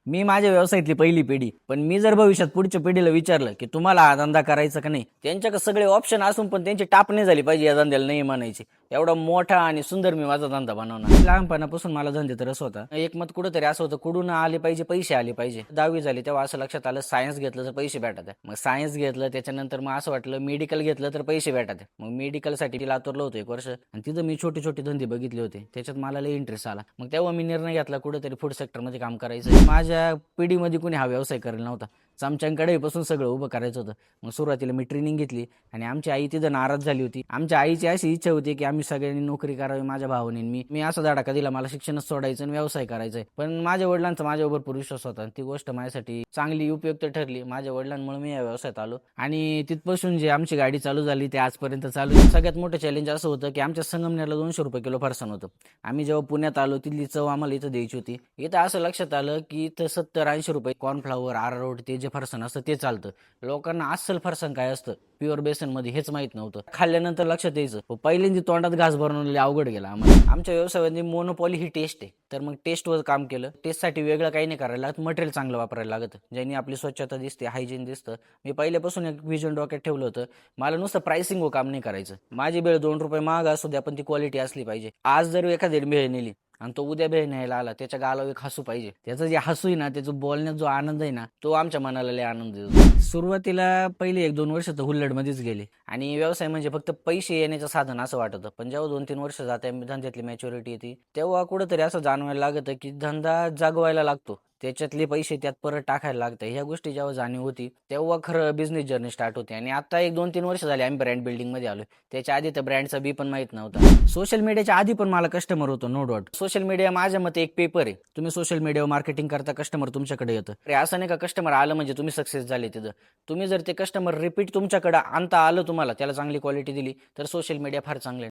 मी माझ्या व्यवसायातली पहिली पिढी, पण मी जर भविष्यात पुढच्या पिढीला विचारलं की तुम्हाला हा धंदा करायचा का नाही, त्यांच्याकडे सगळे ऑप्शन असून पण त्यांची टाप नाही झाली पाहिजे या धंद्याला नाही म्हणायची. एवढा मोठा आणि सुंदर मी माझा धंदा बनवणार. लहानपणापासून मला धंद्यात रस होता. एक मत कुठेतरी असं होतं, कुठून आले पाहिजे, पैसे आले पाहिजे. 10वी झाली तेव्हा असं लक्षात आलं, सायन्स घेतलं तर पैसे भेटतात. मग सायन्स घेतलं, त्याच्यानंतर मग असं वाटलं मेडिकल घेतलं तर पैसे भेटतात. मग मेडिकलसाठी लातूरला होतो 1 वर्ष आणि तिथं मी छोटे छोटे धंदे बघितले होते. त्याच्यात मला लई इंटरेस्ट आला. मग तेव्हा मी निर्णय घेतला कुठेतरी फूड सेक्टरमध्ये काम करायचं. माझ्या पिढीमध्ये कोणी हा व्यवसाय करेल नव्हता. चमच्यांकडे बसून सगळं उभं करायचं होतं. मग सुरुवातीला मी ट्रेनिंग घेतली आणि आमची आई तिथं नाराज झाली होती. आमच्या आईची अशी इच्छा होती की आम्ही सगळ्यांनी नोकरी करावी, माझ्या भावाने मी असा धडाका दिला, मला शिक्षणच सोडायचं आणि व्यवसाय करायचा आहे. पण माझ्या वडिलांचा माझ्यावर भरपूर विश्वास होता. ती गोष्ट माझ्यासाठी चांगली उपयुक्त ठरली. माझ्या वडिलांमुळे मी या व्यवसायात आलो आणि तिथपासून जे आमची गाडी चालू झाली ते आजपर्यंत चालू आहे. सगळ्यात मोठं चॅलेंज असं होतं की आमच्या संगमनेरला ₹200 किलो फरसाण होतं. आम्ही जेव्हा पुण्यात आलो तिथली चव आम्हाला इथं द्यायची होती. इथं असं लक्षात आलं की इथं ₹70-80 कॉर्नफ्लॉवर, अरारोट ते जे फरसाण असतं ते चालतं. लोकांना अस्सल फरसाण काय असतं, प्युअर बेसनमध्ये, हेच माहीत नव्हतं. खाल्ल्यानंतर लक्षात यायचं. पहिल्यांदा तोंडात घास भरवणं अवघड गेला आम्हाला. आमच्या व्यवसायामध्ये मोनोपॉली ही टेस्ट आहे. तर मग टेस्टवर काम केलं. टेस्टसाठी वेगळं काही नाही करायला लागत, मटेरियल चांगलं वापरायला लागतं, ज्याने आपली स्वच्छता दिसते, हायजीन दिसतं. मी पहिल्यापासून एक व्हिजन डोक्यात ठेवलं होतं, मला नुसतं प्राइसिंगवर काम नाही करायचं. माझी भेळ ₹2 महाग असू द्या, पण ती क्वालिटी असली पाहिजे. आज जर एखादी भेळ नेली आणि तो उद्या भेळ न्यायला आला, त्याच्या गालावर एक हसू पाहिजे. त्याचं जे हसू आहे ना, त्याचं बोलण्यात जो आनंद आहे ना, तो आमच्या मनाला लय आनंद देतो. सुरुवातीला पहिले 1-2 वर्ष तर हुल्लडमध्येच गेले आणि व्यवसाय म्हणजे फक्त पैसे येण्याचं साधन असं वाटत होतं. पण जेव्हा 2-3 वर्ष जाते, धंद्यातली मॅच्युरिटी येते, तेव्हा कुठंतरी असं जाणवायला लागतं की धंदा जगवायला लागतो. त्याच्यातले पैसे त्यात परत टाकायला लागतं. ह्या गोष्टी जेव्हा जाणीव होती, तेव्हा खरं बिझनेस जर्नी स्टार्ट होते. आणि आता 1-2-3 वर्ष झाले आम्ही ब्रँड बिल्डिंगमध्ये आलोय. त्याच्या आधी तर ब्रँडचा बी पण माहीत नव्हता. सोशल मीडियाच्या आधी पण मला कस्टमर होतो, नो डाऊट. सोशल मीडिया माझ्या मते एक पेपर आहे. तुम्ही सोशल मीडियावर मार्केटिंग करता, कस्टमर तुमच्याकडे येतं. अरे असं नाही का कस्टमर आलं म्हणजे तुम्ही सक्सेस झाले तिथं. तुम्ही जर ते कस्टमर रिपीट तुमच्याकडे आणता आलं, तुम्हाला त्याला चांगली क्वालिटी दिली, तर सोशल मीडिया फार चांगलं आहे.